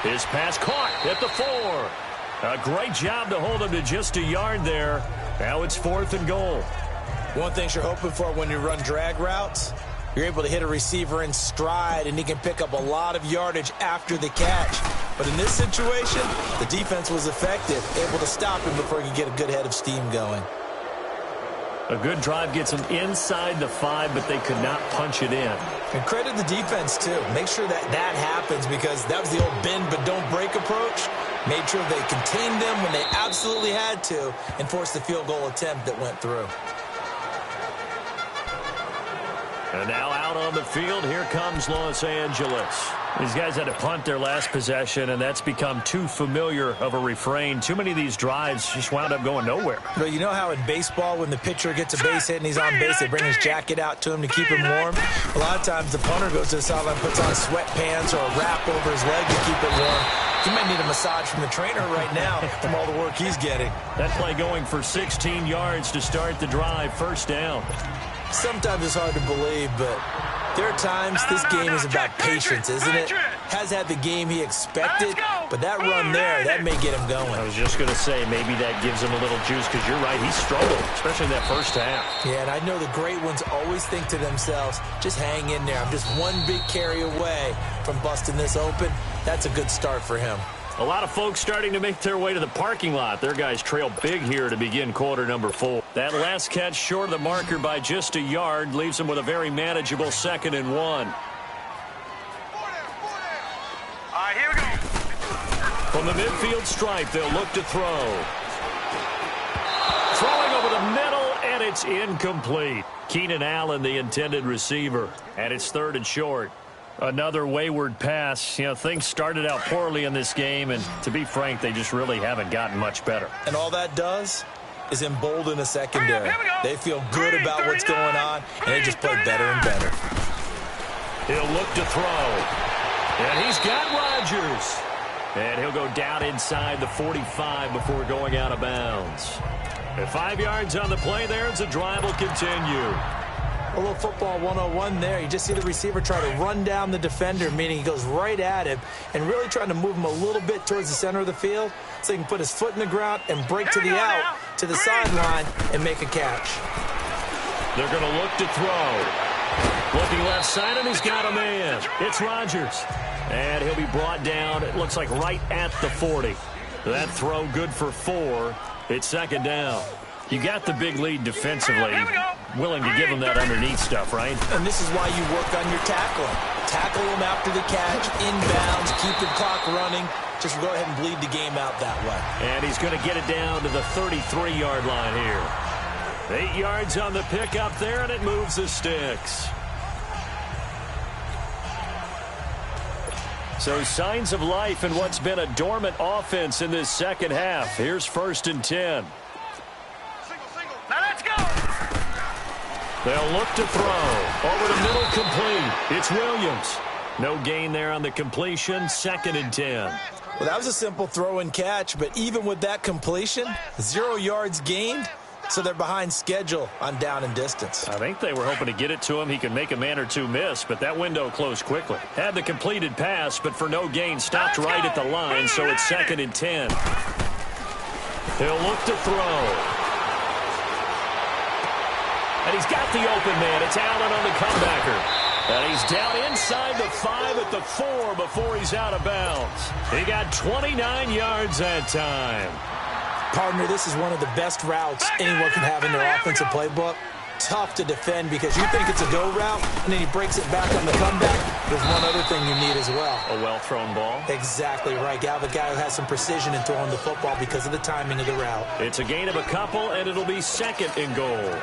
His pass caught at the 4. A great job to hold him to just a yard there. Now it's 4th and goal. One thing you're hoping for when you run drag routes, you're able to hit a receiver in stride, and he can pick up a lot of yardage after the catch. But in this situation, the defense was effective, able to stop him before he could get a good head of steam going. A good drive gets them inside the 5, but they could not punch it in. And credit the defense, too. Make sure that happens because that was the old bend but don't break approach. Made sure they contained them when they absolutely had to and forced the field goal attempt that went through. And now out on the field, here comes Los Angeles. These guys had to punt their last possession, and that's become too familiar of a refrain. Too many of these drives just wound up going nowhere. But you know how in baseball, when the pitcher gets a base hit and he's on base, they bring his jacket out to him to keep him warm? A lot of times the punter goes to the sideline, puts on sweatpants or a wrap over his leg to keep it warm. He might need a massage from the trainer right now from all the work he's getting. That play going for 16 yards to start the drive. 1st down. Sometimes it's hard to believe, but there are times this game is about patience, isn't it? Has had the game he expected, but that run there, that may get him going. I was just going to say, maybe that gives him a little juice because you're right, he struggled, especially in that first half. Yeah, and I know the great ones always think to themselves, just hang in there. I'm just one big carry away from busting this open. That's a good start for him. A lot of folks starting to make their way to the parking lot. Their guys trail big here to begin quarter number 4. That last catch short of the marker by just a yard leaves them with a very manageable 2nd and 1. All right, here we go. From the midfield stripe, they'll look to throw. Throwing over the middle, and it's incomplete. Keenan Allen, the intended receiver, and it's 3rd and short. Another wayward pass. You know, things started out poorly in this game, and to be frank, they just really haven't gotten much better. And all that does is embolden the secondary. They feel good about what's going on, and they just play better and better. He'll look to throw. And he's got Rodgers. And he'll go down inside the 45 before going out of bounds. At 5 yards on the play there, as the drive will continue. A little football 101 there. You just see the receiver try to run down the defender, meaning he goes right at him and really trying to move him a little bit towards the center of the field so he can put his foot in the ground and break to the out, to the sideline, and make a catch. They're going to look to throw. Looking left side, and he's got a man. It's Rodgers. And he'll be brought down, it looks like right at the 40. That throw good for 4. It's 2nd down. You got the big lead defensively. Willing to give them that underneath stuff, right? And this is why you work on your tackling. Tackle them after the catch, inbounds, keep the clock running. Just go ahead and bleed the game out that way. And he's going to get it down to the 33-yard line here. 8 yards on the pickup there, and it moves the sticks. So signs of life in what's been a dormant offense in this second half. Here's 1st and 10. Now let's go. They'll look to throw. Over the middle, complete. It's Williams. No gain there on the completion. 2nd and 10. Well, that was a simple throw and catch, but even with that completion, 0 yards gained, so they're behind schedule on down and distance. I think they were hoping to get it to him. He could make a man or two miss, but that window closed quickly. Had the completed pass, but for no gain, stopped right at the line, so it's 2nd and 10. He'll look to throw. And he's got the open man. It's Allen on the comebacker. And he's down inside the 5 at the 4 before he's out of bounds. He got 29 yards that time. Partner, this is one of the best routes anyone can have in their offensive playbook. Tough to defend because you think it's a go route, and then he breaks it back on the comeback. There's one other thing you need as well. A well-thrown ball. Exactly right. Gal, the guy who has some precision in throwing the football because of the timing of the route. It's a gain of a couple, and it'll be 2nd and goal.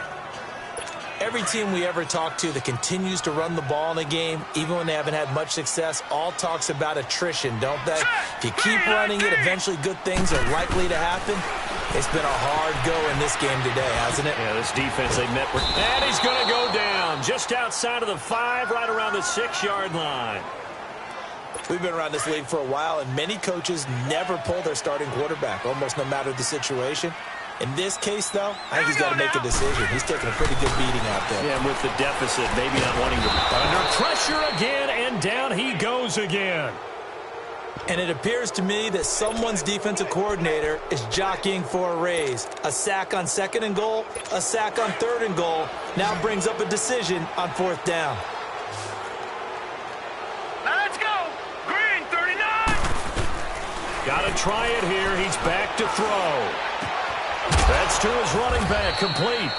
Every team we ever talk to that continues to run the ball in a game, even when they haven't had much success, all talks about attrition, don't they? If you keep running it, eventually good things are likely to happen. It's been a hard go in this game today, hasn't it? Yeah, this defense they met with. And he's going to go down just outside of the 5, right around the 6-yard line. We've been around this league for a while, and many coaches never pull their starting quarterback, almost no matter the situation. In this case, though, I think he's got to make a decision. He's taking a pretty good beating out there. Yeah, and with the deficit, maybe not wanting to. Under pressure again, and down he goes again. And it appears to me that someone's defensive coordinator is jockeying for a raise. A sack on 2nd and goal, a sack on 3rd and goal, now brings up a decision on 4th down. Now let's go. Green, 39. Got to try it here. He's back to throw. That's to his running back, complete.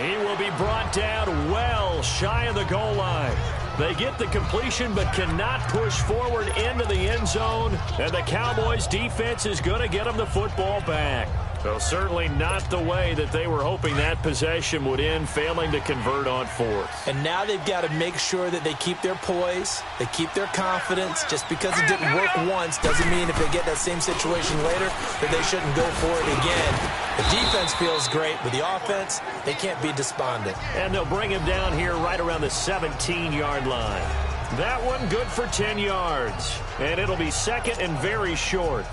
He will be brought down well shy of the goal line. They get the completion but cannot push forward into the end zone. And the Cowboys defense is going to get them the football back. So certainly not the way that they were hoping that possession would end, failing to convert on 4th. And now they've got to make sure that they keep their poise, they keep their confidence. Just because it didn't work once doesn't mean if they get that same situation later that they shouldn't go for it again. The defense feels great, but the offense, they can't be despondent. And they'll bring him down here right around the 17-yard line. That one good for 10 yards. And it'll be 2nd and very short.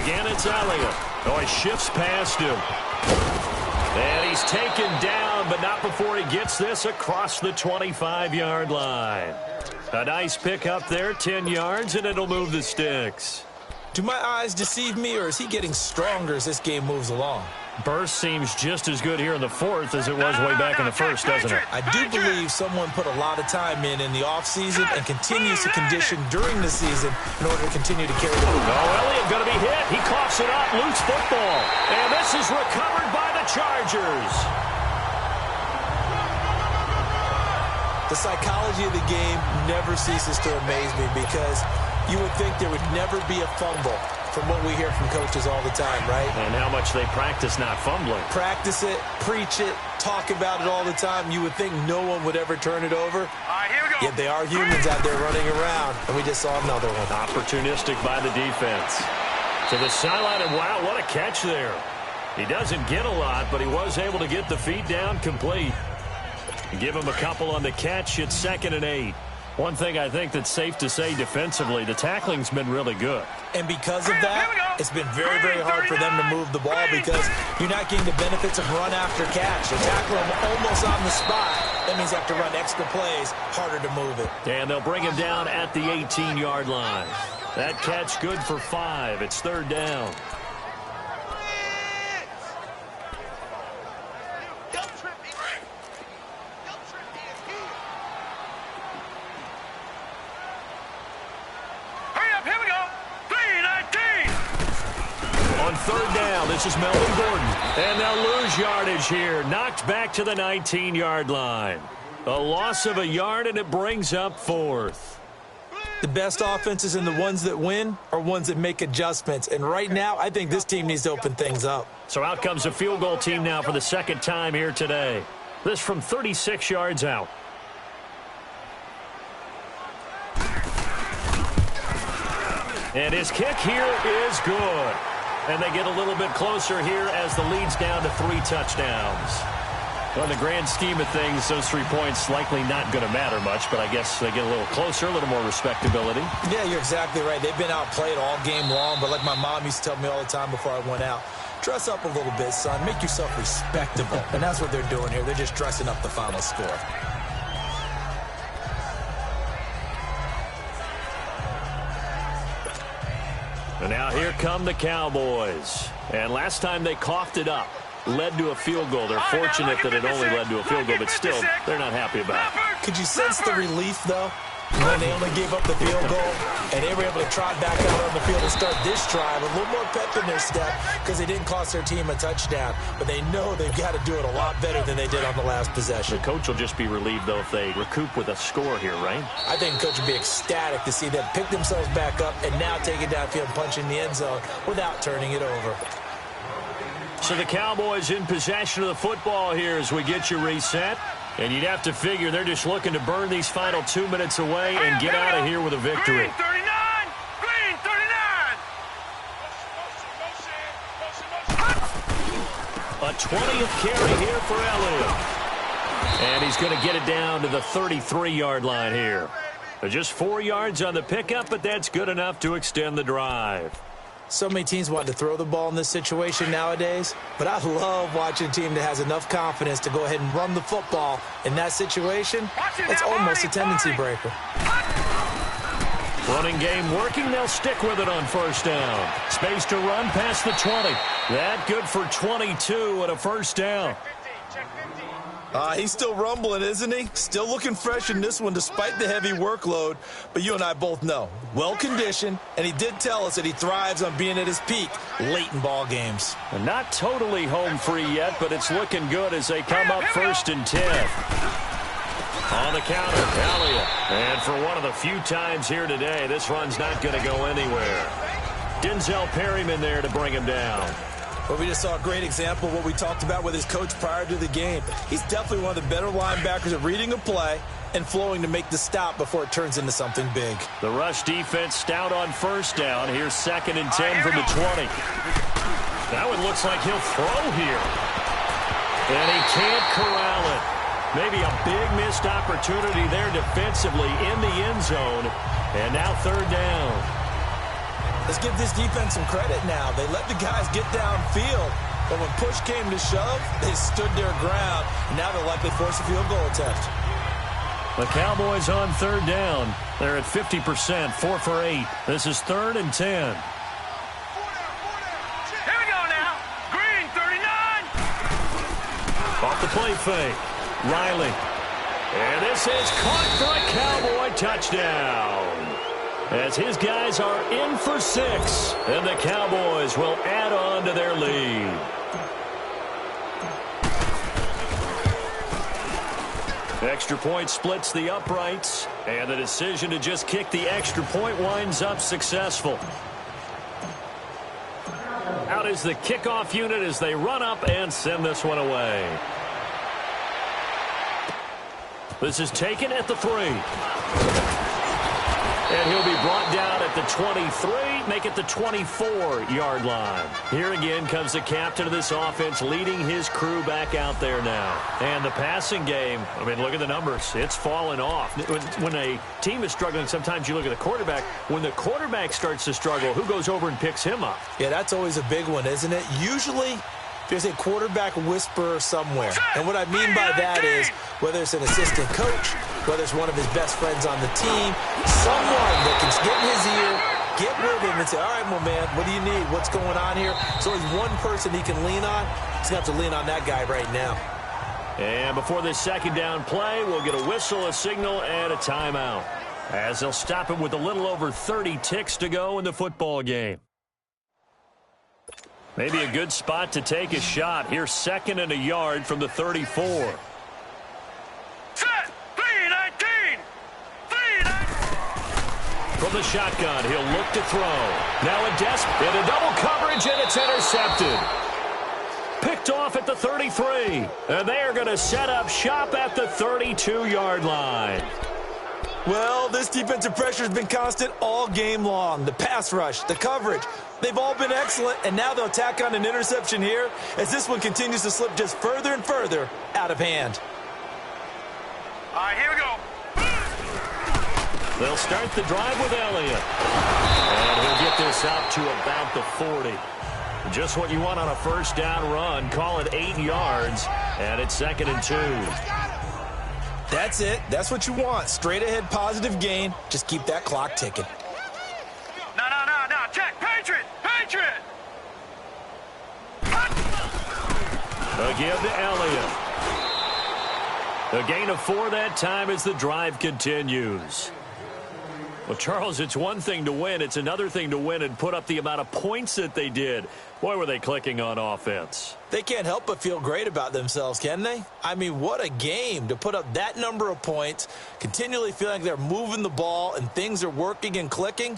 Again, it's Elliott. Oh, he shifts past him. And he's taken down but not before he gets this across the 25-yard line. A nice pickup there, 10 yards, and it'll move the sticks. Do my eyes deceive me, or is he getting stronger as this game moves along? Burst seems just as good here in the fourth as it was way back in the first, doesn't it? I do believe someone put a lot of time in the offseason and continues to condition during the season in order to continue to carry the ball. Oh, Elliott going to be hit. He coughs it up, loose football. And this is recovered by the Chargers. The psychology of the game never ceases to amaze me because you would think there would never be a fumble from what we hear from coaches all the time, right? And how much they practice not fumbling. Practice it, preach it, talk about it all the time. You would think no one would ever turn it over. All right, here we go. Yet they are humans out there running around, and we just saw another one. Opportunistic by the defense. To the sideline, and wow, what a catch there. He doesn't get a lot, but he was able to get the feet down complete. Give him a couple on the catch. It's 2nd and 8. One thing I think that's safe to say defensively, the tackling's been really good. And because of that, it's been very, very hard for them to move the ball because you're not getting the benefits of run after catch. They tackle him almost on the spot. That means you have to run extra plays, harder to move it. And they'll bring him down at the 18-yard line. That catch good for 5. It's 3rd down. On 3rd down, this is Melvin Gordon. And they'll lose yardage here. Knocked back to the 19-yard line. A loss of a yard, and it brings up 4th. The best offenses and the ones that win are ones that make adjustments. And right now, I think this team needs to open things up. So out comes a field goal team now for the 2nd time here today. This from 36 yards out. And his kick here is good. And they get a little bit closer here as the lead's down to 3 touchdowns. Well, in the grand scheme of things, those 3 points likely not going to matter much, but I guess they get a little closer, a little more respectability. Yeah, you're exactly right. They've been outplayed all game long, but like my mom used to tell me all the time before I went out, dress up a little bit, son. Make yourself respectable. And that's what they're doing here. They're just dressing up the final score. And now here come the Cowboys. And last time they coughed it up, led to a field goal. They're fortunate that it only led to a field goal, but still, they're not happy about it. Could you sense the relief, though, when they only gave up the field goal and they were able to trot back out on the field and start this drive a little more pep in their step because they didn't cost their team a touchdown, but they know they've got to do it a lot better than they did on the last possession. The coach will just be relieved, though, if they recoup with a score here, right? I think the coach would be ecstatic to see them pick themselves back up and now take it downfield and punch in the end zone without turning it over. So the Cowboys in possession of the football here as we get you reset. And you'd have to figure they're just looking to burn these final 2 minutes away and get out of here with a victory. Green 39! Green 39! A 20th carry here for Elliott. And he's going to get it down to the 33-yard line here. Just 4 yards on the pickup, but that's good enough to extend the drive. So many teams want to throw the ball in this situation nowadays, but I love watching a team that has enough confidence to go ahead and run the football in that situation. It's almost a tendency breaker. Running game working. They'll stick with it on 1st down. Space to run past the 20. That good for 22 and a 1st down. He's still rumbling, isn't he? Still looking fresh in this one despite the heavy workload. But you and I both know, well-conditioned, and he did tell us that he thrives on being at his peak late in ball games. And not totally home free yet, but it's looking good as they come up 1st and 10. On the counter, Elliott. And for one of the few times here today, this run's not going to go anywhere. Denzel Perryman there to bring him down. Well, we just saw a great example of what we talked about with his coach prior to the game. He's definitely one of the better linebackers at reading a play and flowing to make the stop before it turns into something big. The rush defense stout on 1st down. Here's 2nd and 10 from the 20. That one looks like he'll throw here. And he can't corral it. Maybe a big missed opportunity there defensively in the end zone. And now 3rd down. Let's give this defense some credit now. They let the guys get downfield, But when push came to shove, they stood their ground. And now they'll likely force a field goal attempt. The Cowboys on third down. They're at 50%, 4 for 8. This is 3rd and 10. Here we go now. Green, 39. Off the play fake. Riley. And this is caught for a Cowboy touchdown. As his guys are in for 6. And the Cowboys will add on to their lead. Extra point splits the uprights. And the decision to just kick the extra point winds up successful. Out is the kickoff unit as they run up and send this one away. This is taken at the 3. And he'll be brought down at the 23, make it the 24-yard line. Here again comes the captain of this offense leading his crew back out there now. And the passing game, I mean, look at the numbers. It's fallen off. When a team is struggling, sometimes you look at the quarterback. When the quarterback starts to struggle, who goes over and picks him up? Yeah, that's always a big one, isn't it? Usually there's a quarterback whisperer somewhere. And what I mean by that is whether it's an assistant coach, whether it's one of his best friends on the team, someone that can get in his ear, get with him and say, all right, well, man, what do you need? What's going on here? So he's one person he can lean on. He's going to have to lean on that guy right now. And before this second down play, we'll get a whistle, a signal, and a timeout. As they'll stop him with a little over 30 ticks to go in the football game. Maybe a good spot to take a shot. Here's 2nd and a yard from the 34. Set. 3-19. 3-19. From the shotgun, he'll look to throw. Now a into double coverage, and it's intercepted. Picked off at the 33. And they are going to set up shop at the 32-yard line. Well, this defensive pressure has been constant all game long. The pass rush, the coverage, they've all been excellent, and now they'll tack on an interception here as this one continues to slip just further and further out of hand. All right, here we go. They'll start the drive with Elliott. And he'll get this up to about the 40. Just what you want on a first down run. Call it 8 yards, and it's 2nd and 2. That's it. That's what you want. Straight ahead positive gain. Just keep that clock ticking. No. Check. Patriot. A give to Elliott. A gain of 4 that time as the drive continues. Well, Charles, it's one thing to win. It's another thing to win and put up the amount of points that they did. Boy, were they clicking on offense. They can't help but feel great about themselves, can they? I mean, what a game to put up that number of points, continually feeling like they're moving the ball and things are working and clicking.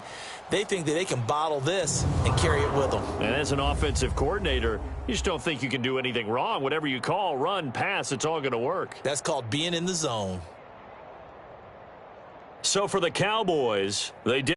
They think that they can bottle this and carry it with them. And as an offensive coordinator, you just don't think you can do anything wrong. Whatever you call, run, pass, it's all going to work. That's called being in the zone. So for the Cowboys, they did.